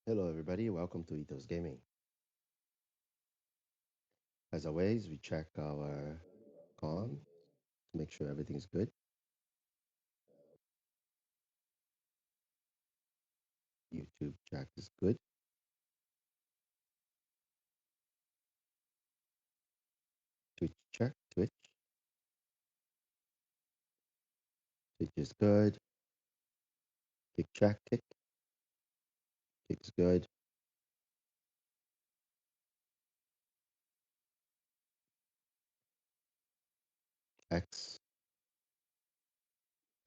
Hello, everybody. Welcome to EthosGaming. As always, we check our com to make sure everything's good. YouTube check is good. Twitch check. Twitch is good. Kick check. Kick's good. X.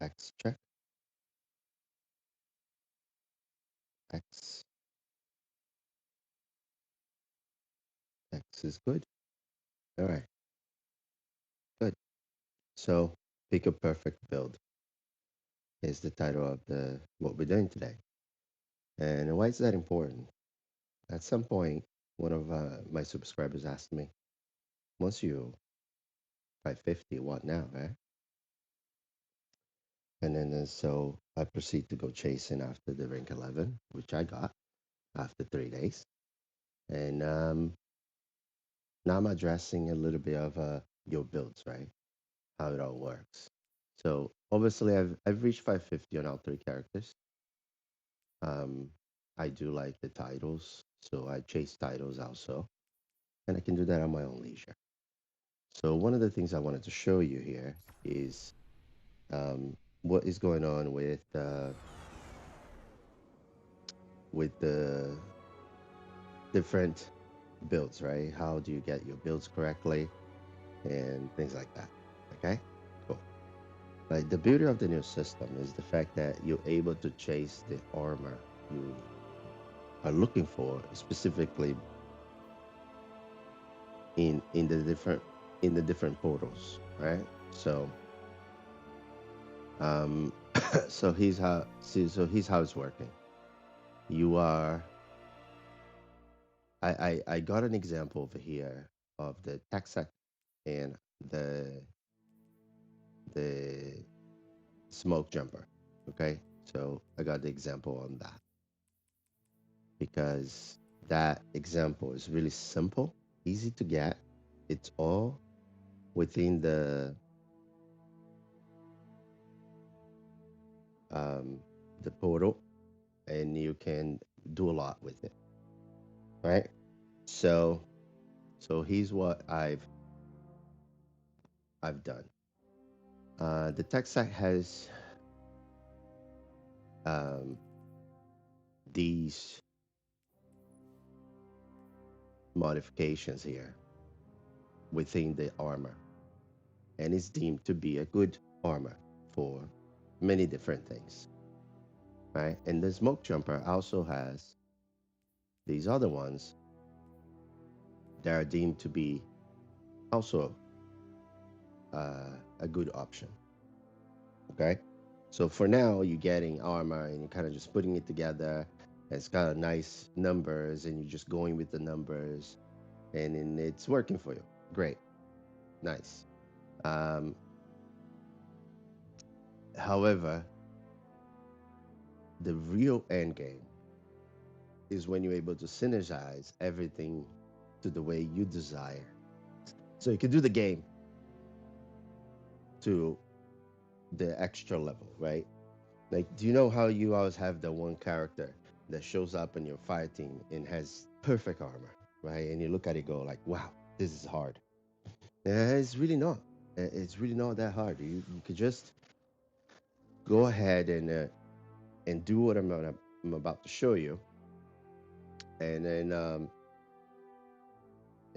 X check. X. X is good. All right. Good. So, pick a perfect build is the title of the what we're doing today. And why is that important? At some point, one of my subscribers asked me, "Once you 550, what now, right?" And then so I proceed to go chasing after the rank 11, which I got after 3 days. And now I'm addressing a little bit of your builds, right? How it all works. So obviously I've reached 550 on all three characters. Um, I do like the titles, so I chase titles also, and I can do that on my own leisure. So one of the things I wanted to show you here is what is going on with the different builds, right? How do you get your builds correctly and things like that? Okay, cool. Like the beauty of the new system is the fact that you're able to chase the armor you are looking for, specifically in the different portals, right? So um, so here's how it's working. You are I got an example over here of the tech sec and the smoke jumper. Okay. So I got the example on that because that example is really simple, easy to get. It's all within um, the portal, and you can do a lot with it. Right. So here's what I've done. The tech site has um, these modifications here within the armor, and it's deemed to be a good armor for many different things, right? And the smoke jumper also has these other ones that are deemed to be also a good option. Okay, so for now you're getting armor and you're kind of just putting it together. It's got a nice numbers, and you're just going with the numbers, and then it's working for you. Great, nice. Um, However, the real end game is when you're able to synergize everything to the way you desire. So you can do the game to the extra level, right? Like, do you know how you always have the one character that shows up in your fighting and has perfect armor, right? And you look at it, go like, "Wow, this is hard." It's really not. It's really not that hard. You could just go ahead and do what I'm about to show you, and then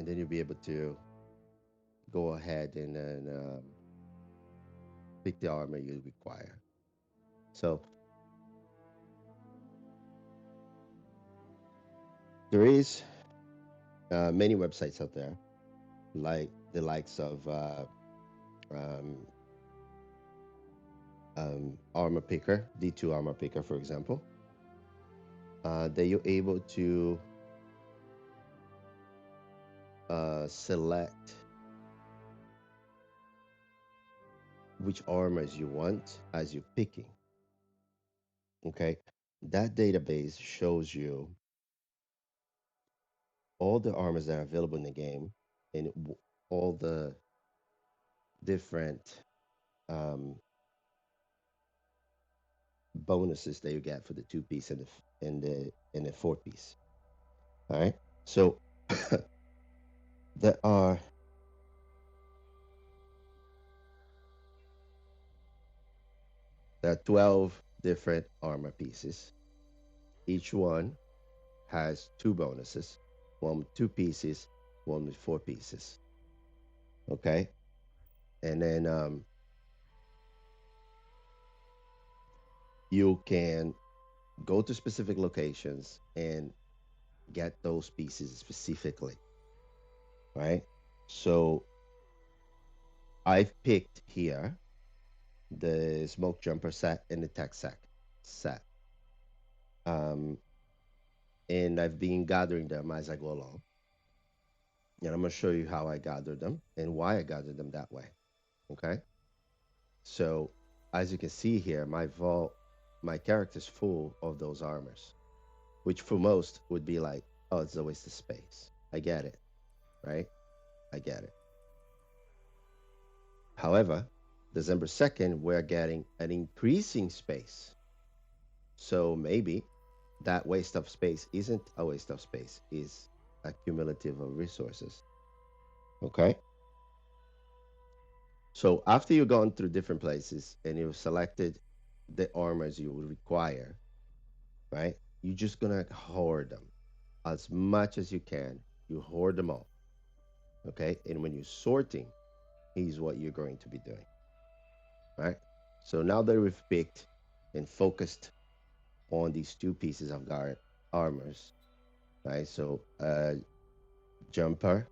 you'll be able to go ahead and then pick the armor you require. So there is many websites out there, like the likes of um, Armor Picker, D2 Armor Picker, for example, that you're able to select which armors you want as you're picking. Okay, that database shows you all the armors that are available in the game and all the different um, bonuses that you get for the 2-piece and the 4-piece. All right. So there are 12 different armor pieces. Each one has 2 bonuses, one with 2 pieces, one with 4 pieces. Okay. And then you can go to specific locations and get those pieces specifically. Right. So I've picked here the smoke jumper set and the tech sack set. Um, and I've been gathering them as I go along. And I'm going to show you how I gathered them and why I gathered them that way. Okay. So as you can see here, my vault, my character's full of those armors, which for most would be like, oh, it's a waste of space. I get it. Right. I get it. However, December 2nd, we're getting an increasing space. So maybe that waste of space isn't a waste of space, is a cumulative of resources. Okay. So after you've gone through different places and you've selected the armors you would require, right? You're just gonna hoard them as much as you can. You hoard them all. Okay. And when you're sorting, here's what you're going to be doing. Right. So now that we've picked and focused on these 2 pieces of guard armors, right? So jumper,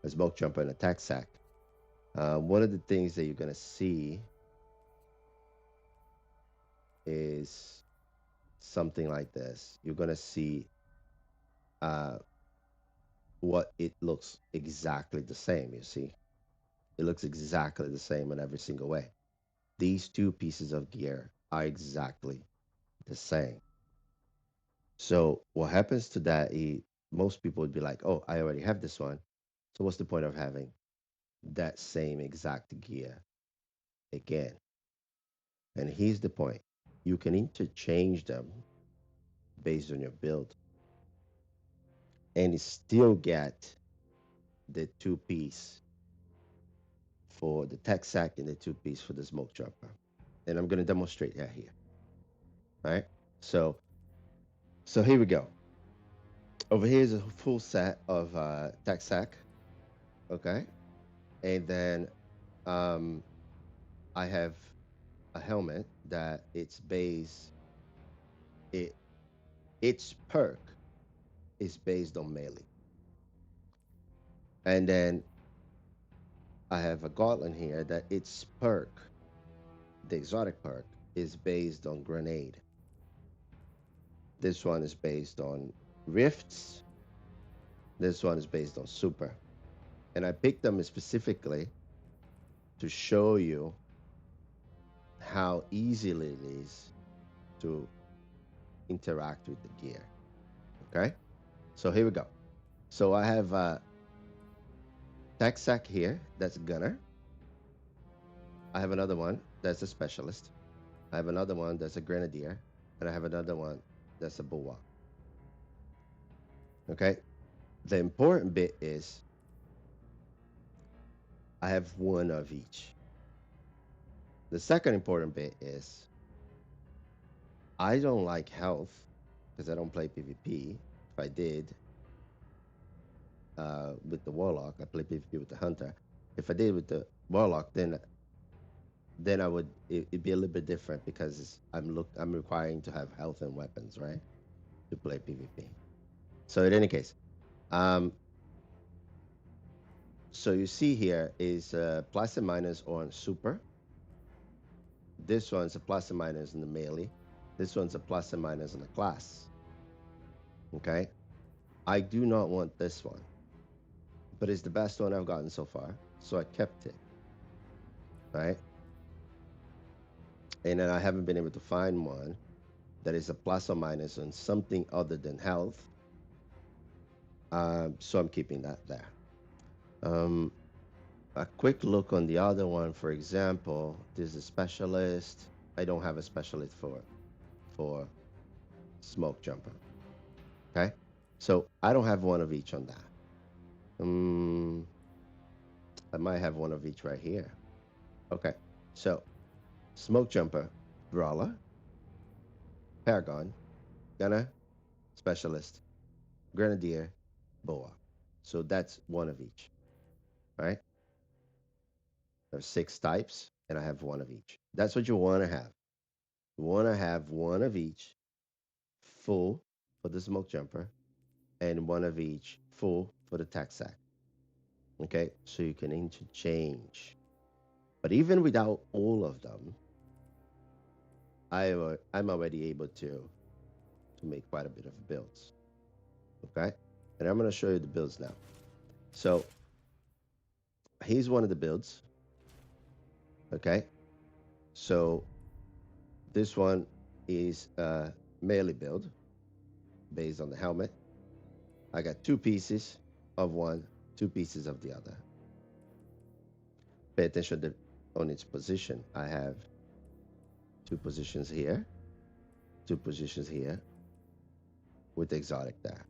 a smoke jumper, and a tack sack. One of the things that you're gonna see is something like this. You're gonna see uh, what it looks exactly the same. You see, it looks exactly the same in every single way. These 2 pieces of gear are exactly the same. So what happens to that? Most people would be like, "Oh, I already have this one. So what's the point of having that same exact gear again?" And here's the point: you can interchange them based on your build, and still get the 2-piece for the tech sack and the 2-piece for the smoke jumper. And I'm going to demonstrate that here. All right. So, so here we go. Over here is a full set of tech sack. Okay. And then I have a helmet that it its perk is based on melee. And then I have a gauntlet here that its perk, the exotic perk, is based on grenade. This one is based on rifts. This one is based on super. And I picked them specifically to show you how easily it is to interact with the gear. Okay. So here we go. So I have a tech sack here. That's gunner. I have another one that's a specialist. I have another one that's a grenadier. And I have another one that's a bulwark. Okay. The important bit is I have one of each. The second important bit is I don't like health because I don't play PvP. If I did with the warlock, I play PvP with the hunter. If I did with the warlock, then I would it'd be a little bit different because I'm requiring to have health and weapons, right, to play PvP. So in any case, um, so you see here is plus and minus on super. This one's a plus and minus in the melee. This one's a plus and minus in the class. Okay, I do not want this one, but it's the best one I've gotten so far, so I kept it. Right, and then I haven't been able to find one that is a plus or minus on something other than health. So I'm keeping that there. Um, a quick look on the other one, for example, this is a specialist. I don't have a specialist for smoke jumper. Okay, so I don't have one of each on that. I might have one of each right here. Okay, so smoke jumper, brawler, paragon, gunner, specialist, grenadier, boa. So that's one of each. Right? There's 6 types, and I have one of each. That's what you want to have. You want to have one of each full for the smoke jumper and one of each full for the tack sack. Okay, so you can interchange. But even without all of them, I'm already able to make quite a bit of builds. Okay, and I'm going to show you the builds now. So here's one of the builds. Okay, so this one is a melee build based on the helmet. I got 2 pieces of one, 2 pieces of the other. Pay attention on its position. I have 2 positions here, 2 positions here with exotic there.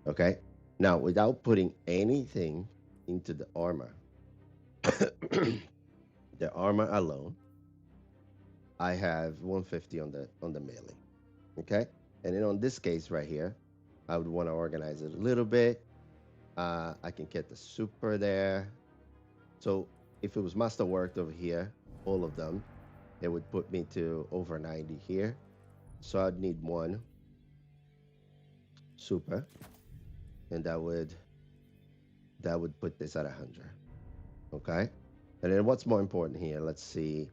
Okay. Now, without putting anything into the armor, the armor alone, I have 150 on the melee. Okay. And then on this case right here, I would want to organize it a little bit. I can get the super there. So if it was masterworked over here, all of them, it would put me to over 90 here. So I'd need one super, and that would put this at 100. Okay. And then what's more important here? Let's see.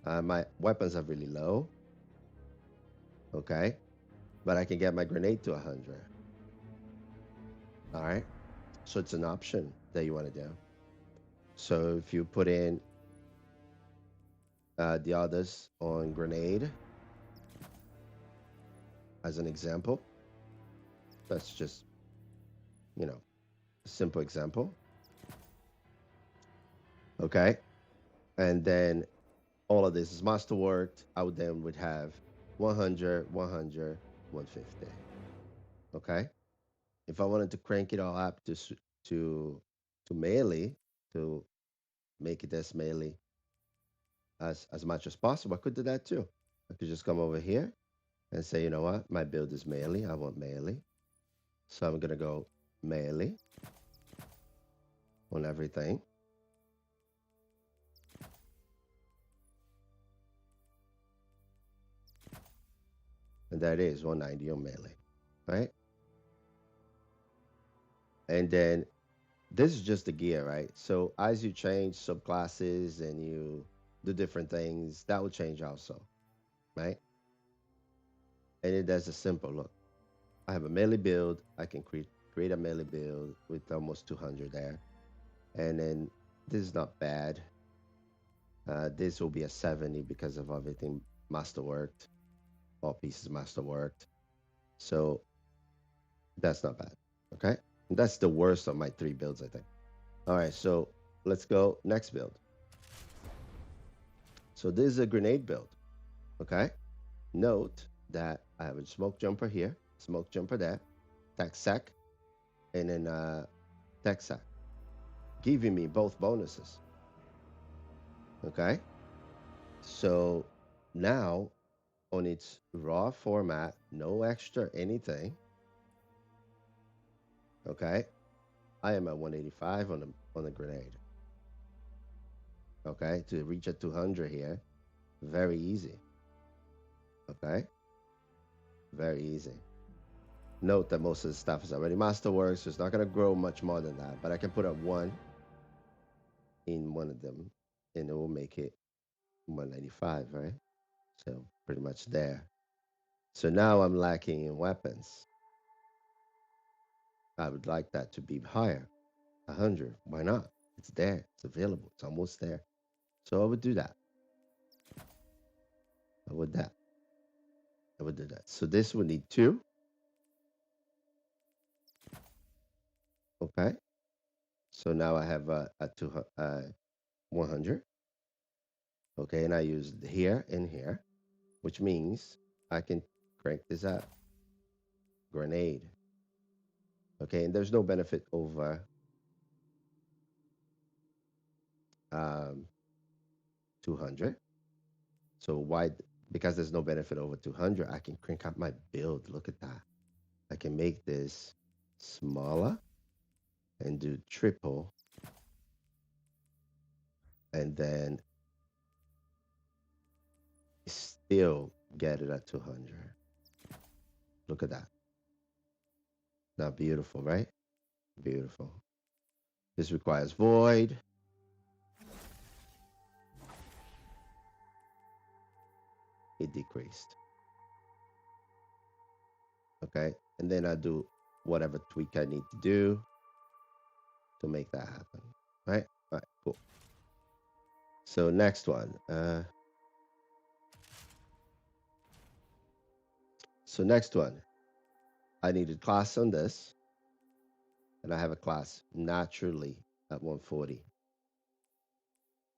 My weapons are really low. Okay. But I can get my grenade to 100. All right. So it's an option that you want to do. So if you put in the others on grenade as an example, that's just, a simple example. Okay. And then all of this is masterworked. I would have 100, 100, 150. Okay. If I wanted to crank it all up to melee, to make it as melee as much as possible, I could do that too. I could just come over here and say, you know what, my build is melee. I want melee, so I'm gonna go melee on everything. And that is 190 on melee, right? And then this is just the gear, right? So as you change subclasses and you do different things, that will change also, right? And it does a simple look. I have a melee build. I can create a melee build with almost 200 there. And then this is not bad. This will be a 70 because of everything masterworked, all pieces masterworked. So that's not bad. Okay. And that's the worst of my 3 builds, I think. All right. So let's go next build. So this is a grenade build. Okay. Note that I have a smoke jumper here, smoke jumper there, tack sack, and then tack sack, giving me both bonuses. Okay. So now on its raw format, no extra anything. Okay. I am at 185 on the grenade. Okay. To reach at 200 here, very easy. Okay. Very easy. Note that most of the stuff is already masterwork, so it's not going to grow much more than that. But I can put a 1 in one of them, and it will make it 195, right? So pretty much there. So now I'm lacking in weapons. I would like that to be higher, 100. Why not? It's there. It's available. It's almost there. So I would do that. I would do that. So this would need 2. Okay. So now I have a 100. Okay, and I use here and here, which means I can crank this up. Grenade. Okay, and there's no benefit over um, 200. So why? Because there's no benefit over 200, I can crank up my build. Look at that. I can make this smaller and do triple, and then still get it at 200. Look at that. Now, beautiful, right? Beautiful. This requires void. It decreased. Okay. And then I do whatever tweak I need to do to make that happen. Right? All right, cool. So next one. So next one. I need a class on this. And I have a class naturally at 140.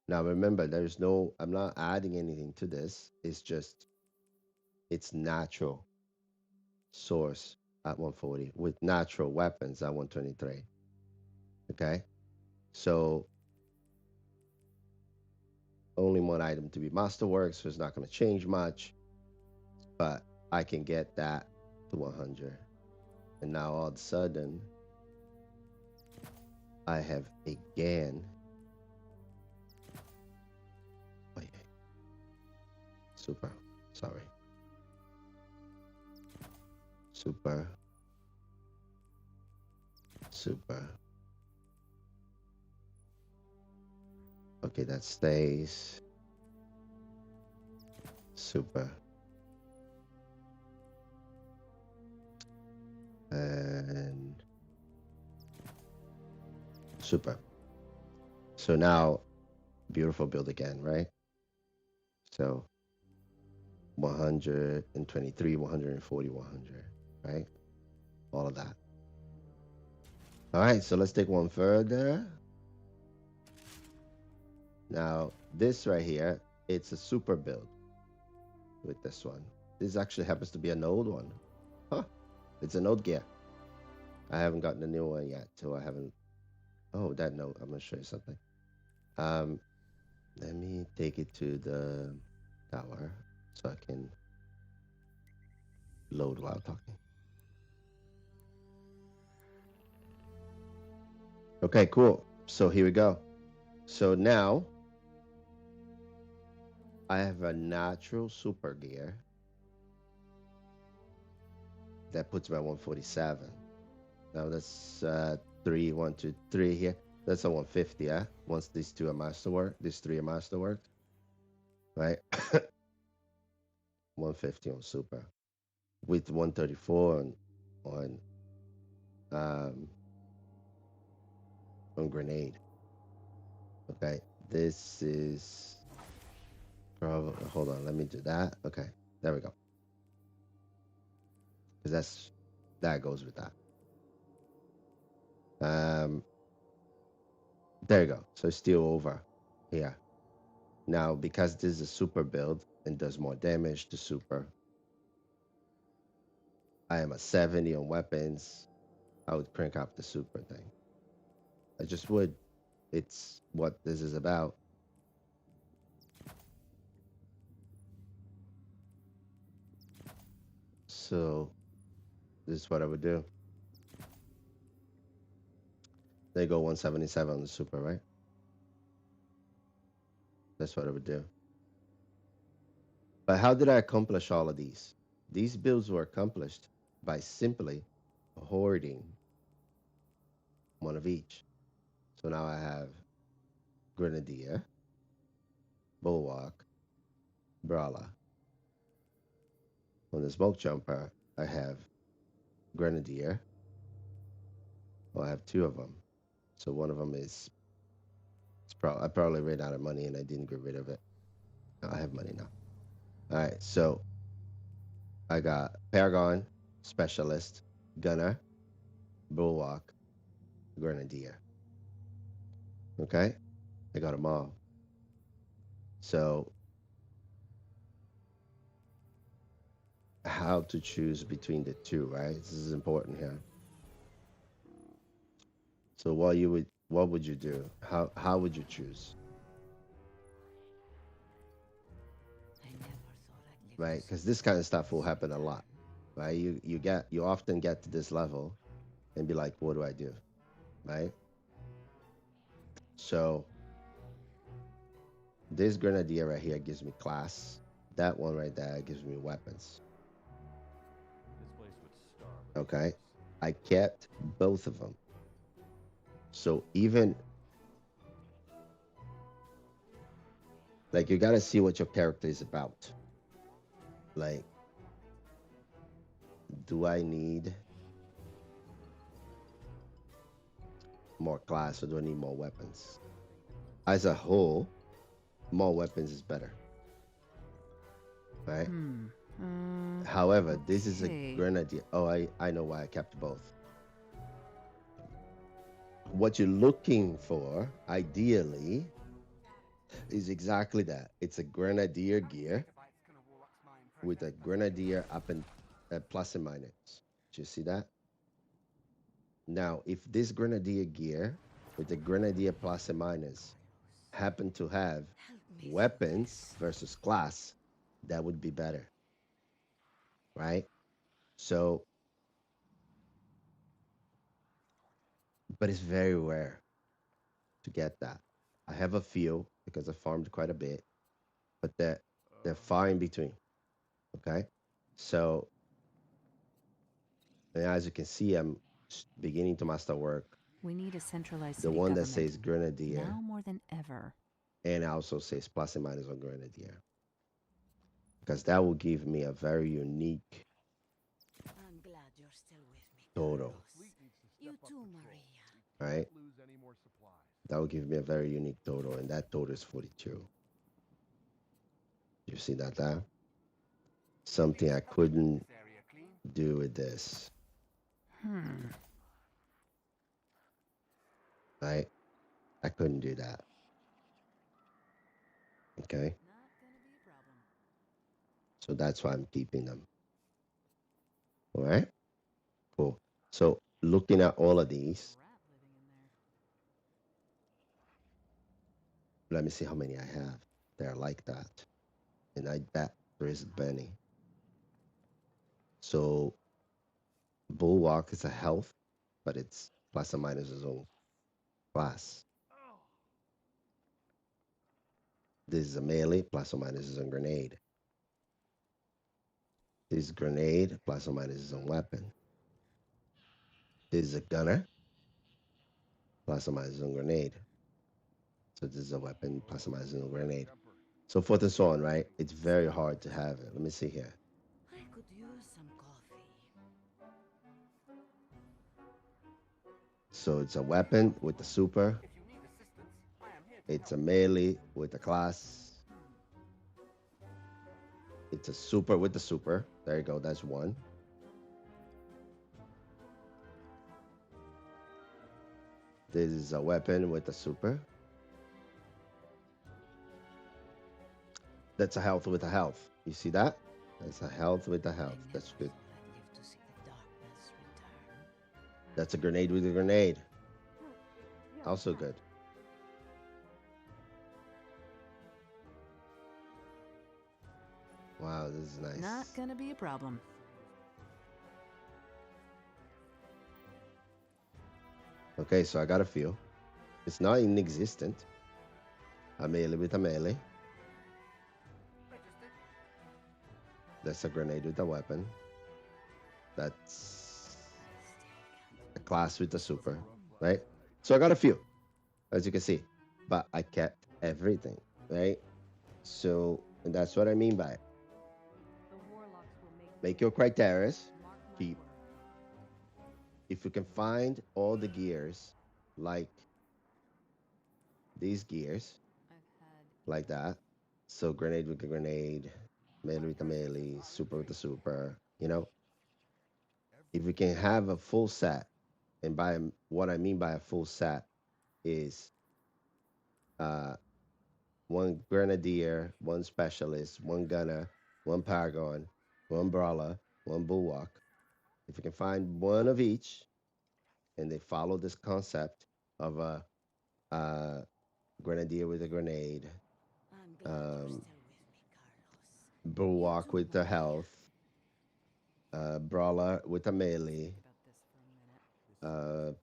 Now remember, I'm not adding anything to this. It's natural source at 140 with natural weapons at 123. Okay. So only one item to be masterwork, so it's not going to change much, but I can get that to 100. And now all of a sudden, I have again. Wait, super. Sorry. Super. Super. Okay, that stays. Super. And super. So now, beautiful build again, right? So 123, 140, 100, right? All of that. All right, so let's take one further. Now, this right here, it's a super build with this one. This actually happens to be an old one. Huh, it's an old gear. I haven't gotten a new one yet, so I haven't. Oh, that note, I'm gonna show you something. Um, Let me take it to the tower so I can load while talking. Okay, cool. So here we go. So now I have a natural super gear that puts me at 147. Now that's 3, 1, 2, 3 here. That's a 150, yeah? Once these two are masterwork, these three are masterwork, right? 150 on super with 134 um, on grenade. Okay, this is probably, hold on, let me do that. Okay, there we go. Because that goes with that. There you go. So it's still over here. Now, because this is a super build and does more damage to super, I am a 70 on weapons. I would crank up the super thing. I just would. It's what this is about. So this is what I would do. They go 177 on the super, right? That's what I would do. But how did I accomplish all of these? These builds were accomplished by simply hoarding one of each. So now I have Grenadier, Bulwark, Brawler. On the Smoke Jumper, I have Grenadier. Well, I have two of them. So one of them is, I probably ran out of money and I didn't get rid of it. No, I have money now. All right, so I got Paragon, Specialist, Gunner, Bulwark, grenadier. Okay, I got them all. So how to choose between the two, right? This is important here. So what would you do? How would you choose, I never thought I'd live to right? see Because the this kind of stuff will darkness happen a lot, return. right? You often get to this level and be like, what do I do, right? So this grenadier right here gives me class. That one right there gives me weapons. This place would starve of Okay, chaos. I kept both of them. So even like you got to see what your character is about. Like, do I need more class or do I need more weapons? As a whole, more weapons is better, right? Hmm. However, this is a Okay. grenadier. Oh, I know why I kept both. What you're looking for, ideally, is exactly that. It's a grenadier gear with a grenadier up and plus and minus. Do you see that? Now, if this grenadier gear with the grenadier plus and minus happen to have Help me through weapons this. versus class, that would be better, right? So, but it's very rare to get that. I have a few because I farmed quite a bit, but they're far in between. Okay, so and as you can see, I'm beginning to master work. We need a centralized The city one that government. says grenadier Now more than ever. and also says plus and minus on grenadier because that will give me a very unique I'm glad you're still with me, total, The Carlos. fleet needs to You step up too, patrol. Maria. We can't right? lose any more supplies. That will give me a very unique total, and that total is 42. You see that there? Something I couldn't do with this, Hmm. right? I couldn't do that. Okay. Not gonna be a problem. So that's why I'm keeping them. All right. Cool. So looking at all of Like a these, rat living in there. let me see how many I have. They're like that. And I bet there is Benny. So Bulwark is a health, but it's plus or minus his own class. This is a melee, plus or minus his own grenade. This is grenade, plus or minus his own weapon. This is a gunner, plus or minus his own grenade. So this is a weapon, plus or minus his own grenade. Jumper. So forth and so on, right? It's very hard to have it. Let me see here. I could use some coffee. So it's a weapon with the super. It's a melee with the class. It's a super with the super. There you go. That's one. This is a weapon with the super. That's a health with a health. You see that? That's a health with a I health. never That's good. thought I'd live to see the darkness return. That's a grenade with a grenade. Also good. Wow, this is Not nice. gonna be a problem. Okay, so I got a few. It's not inexistent. A melee with a melee. That's a grenade with a weapon. That's a class with a super, right? So I got a few, as you can see, but I kept everything, right? So, and that's what I mean by it. Make your criteria. Keep, if you can find all the gears, like these gears, like that. So grenade with a grenade, melee with a melee, super with a super. You know, if we can have a full set, And by what I mean by a full set is uh, one grenadier, one specialist, one gunner, one paragon, one brawler, one bulwark. If you can find one of each, and they follow this concept of a grenadier with a grenade, I'm glad you're um, still with me, Carlos. You bulwark do with the know health, brawler with a melee, about this for a minute.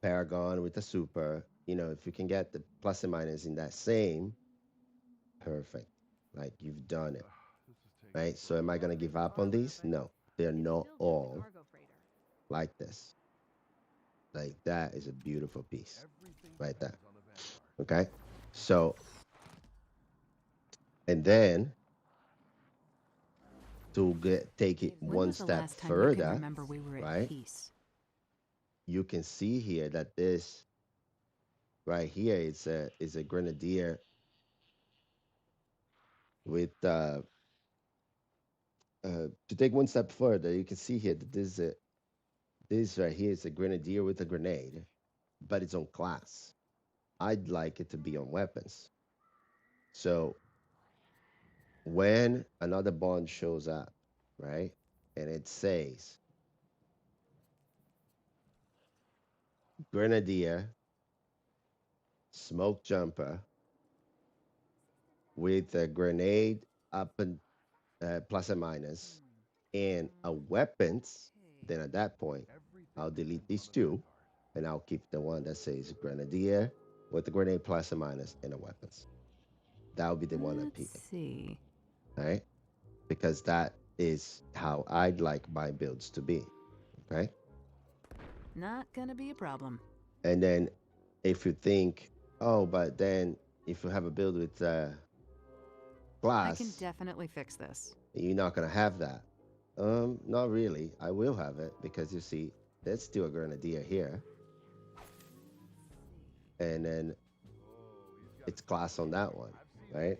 paragon with a super. You know, if you can get the plus and minus in that same, perfect. Like you've done it, This is taking right? So am I forever. gonna give up on these? No, they're It's not still just a all cargo freighter. like this. Like that is a beautiful piece Everything right there. depends on the Vanguard. Okay. So, and then to take it When one was the step last time you can further, remember we were at right? peace? You can see here that this right here is a grenadier with to take one step further, you can see here that this right here is a grenadier with a grenade, but it's on class. I'd like it to be on weapons. So when another bond shows up, right, and it says grenadier, smoke jumper with a grenade up and plus and minus, and a weapons, then at that point, Everything I'll delete depends on these the two, Vanguard. and I'll keep the one that says grenadier with the grenade plus and minus and a weapons. That would be the one I'm Let's picking, see. right? Because that is how I'd like my builds to be, okay? Not gonna be a problem. And then if you think, oh, but then if you have a build with I can glass, definitely fix this. you're not gonna have that. Not really. I will have it because you see, there's still a grenadier here, and then Oh, he's got it's his teeth glass on that one, I've seen right?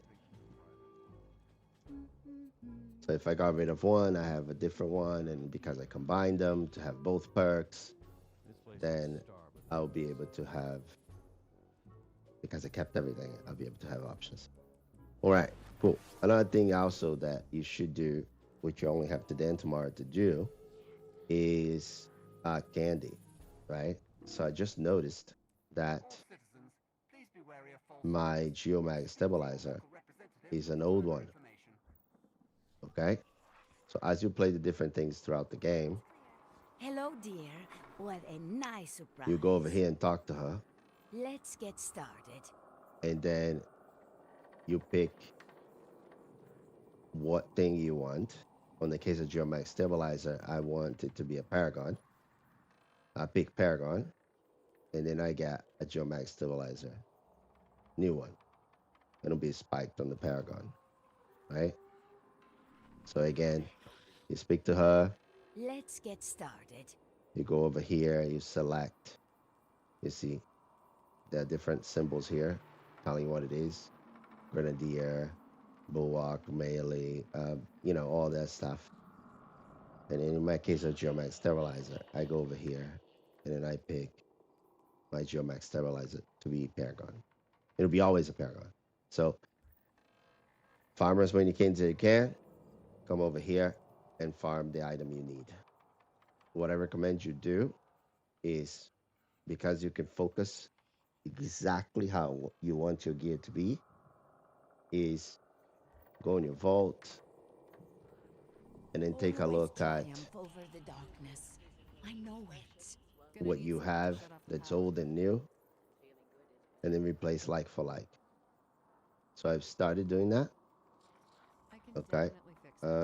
those things before. So if I got rid of one, I have a different one, and because I combined them to have both perks, This place then would starve I'll without be us. able to have, because I kept everything, I'll be able to have options. All right, cool. Another thing also that you should do, which you only have today and tomorrow to do, is candy, right? So I just noticed that my Geomag stabilizer is an old one, okay? So as you play the different things throughout the game, Hello, dear. What a nice surprise. you go over here and talk to her, Let's get started. and then you pick what thing you want. On the case of Geomag stabilizer, I want it to be a Paragon. I pick Paragon, and then I get a Geomag stabilizer, new one. It'll be spiked on the Paragon, right? So again, you speak to her, Let's get started. you go over here, you select, you see the different symbols here telling you what it is: grenadier, bulwark, melee, all that stuff. And in my case of Geomax sterilizer, I go over here and then I pick my Geomax sterilizer to be Paragon. It'll be always a Paragon. So farmers, when you can come over here and farm the item you need. What I recommend you do is, because you can focus exactly how you want your gear to be, is go in your vault and then take a Always look at triumph over the darkness. I know it. Gonna what need you something to have shut off the that's power. old and new, and then replace like for like. So I've started doing that. I can Okay. definitely fix this.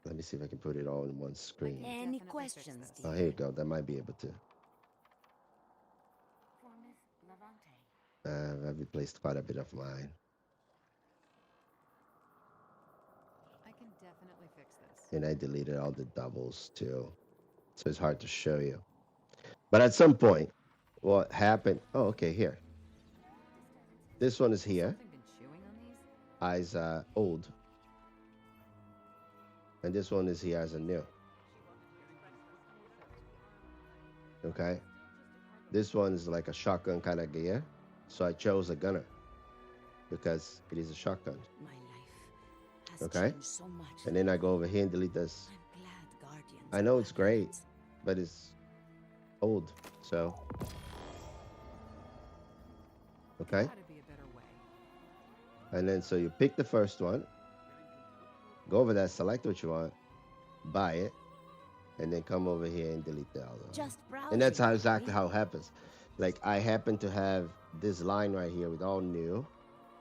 Let me see if I can put it all in one screen. Any Definitely fix questions, this. Oh, dear? here you go. That might be able to. I've replaced quite a bit of mine, I can definitely fix this. and I deleted all the doubles too, so it's hard to show you. But at some point, what happened? Oh, okay. Here, this one is Has here. something been chewing on these? Eyes old. and this one is here as a new. Okay, this one is like a shotgun kind of gear, so I chose a gunner because it is a shotgun. My life has Okay, changed so much. and then I go over here and delete this. I'm glad Guardians I know are it's great, habits. but it's old, so okay. Gotta be a better way. And then so you pick the first one, go over there, select what you want, buy it, and then come over here and delete the other one. Just browsing. And that's how are exactly we? how it happens. Like I happen to have this line right here with all new,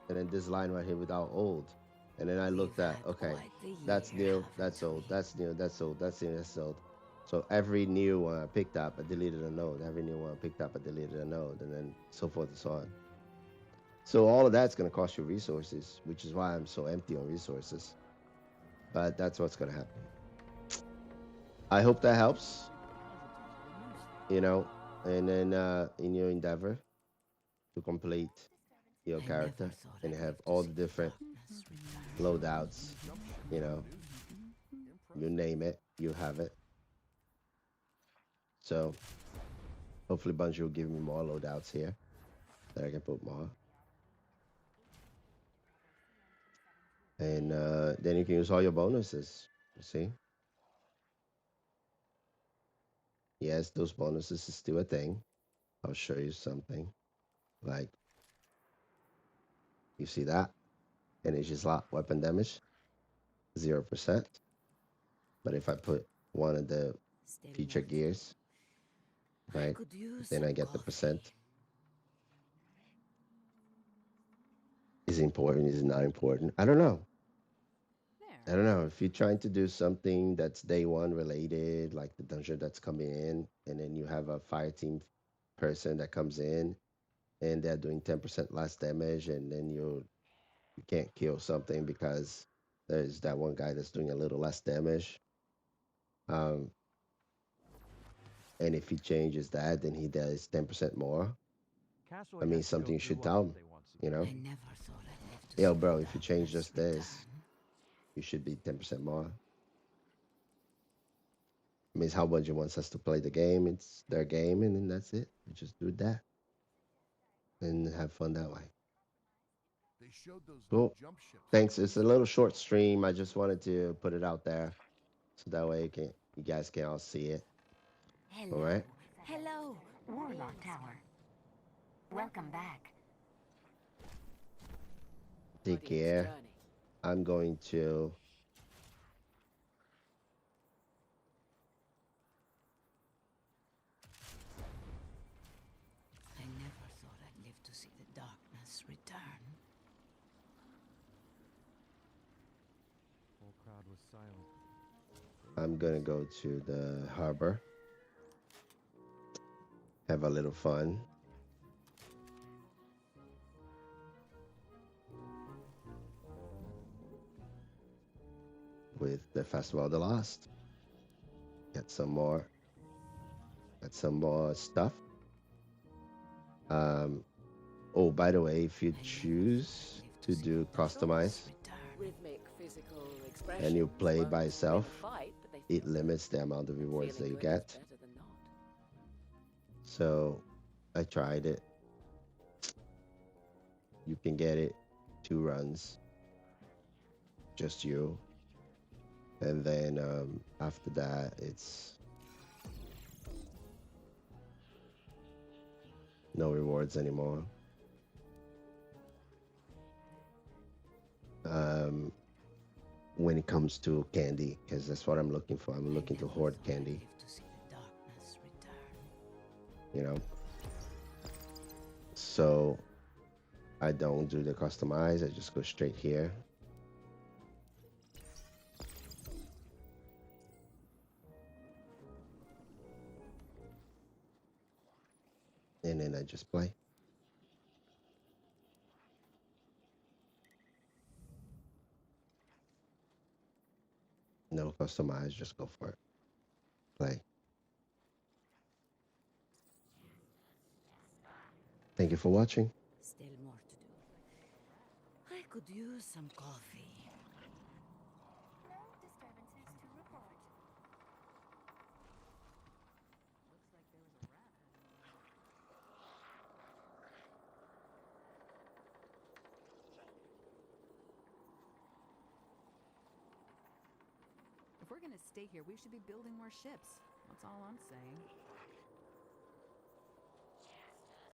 and then this line right here with all old. And then I We've looked at, had okay, quite the that's year, new, haven't that's old, we? that's new, that's old, that's new, that's old. So every new one I picked up, I deleted a node. Every new one I picked up, I deleted a node, and then so forth and so on. So all of that's going to cost you resources, which is why I'm so empty on resources. But that's what's going to happen. I hope that helps, you know, and then in your endeavor to complete your I never character thought and I'd have live to all see the the different darkness return. loadouts, you know, you name it, you have it. So hopefully Bungie will give me more loadouts here that I can put more. And then you can use all your bonuses. You see? Yes, those bonuses is still a thing. I'll show you something. Like, you see that? Energy slot weapon damage, 0%. But if I put one of the Still feature more to do. gears, I right, could use then I some get the coffee. percent. Is it important? Is it not important? I don't know. I There. don't know. If you're trying to do something that's day one related, like the dungeon that's coming in, and then you have a fire team person that comes in and they're doing 10% less damage, and then you can't kill something because there's that one guy that's doing a little less damage. Um, and if he changes that, then he does 10% more. I mean, something you should tell him, you know? I never thought I'd live to Yo, see bro, the if you change darkness just this, return. you should be 10% more. I mean, it's how Bungie wants us to play the game. It's their game, and then that's it. We just do that and have fun that way. Cool. Thanks. It's a little short stream. I just wanted to put it out there so that way you guys can all see it. Hello. All right. Hello, Warlock Tower. Welcome back. Take care. I'm going to. I never thought I'd live to see the darkness return. Whole crowd was silent. I'm gonna go to the harbor. Have a little fun. With the Festival of the Lost. Get some more stuff. Oh, by the way, if you choose to do customize Rhythmic physical expression. and you play by Win yourself, the fight, but they it limits the amount of rewards that feeling you good is get. better than not. So I tried it. You can get it 2 runs, just you. And then after that, it's no rewards anymore. When it comes to candy, because that's what I'm looking for. I'm looking to hoard candy, Live to see the darkness return. you know. So I don't do the customize. I just go straight here. And then I just play. No customize, just go for it. Play. Thank you for watching. Still more to do. I could use some coffee. stay here. We should be building more ships. That's all I'm saying.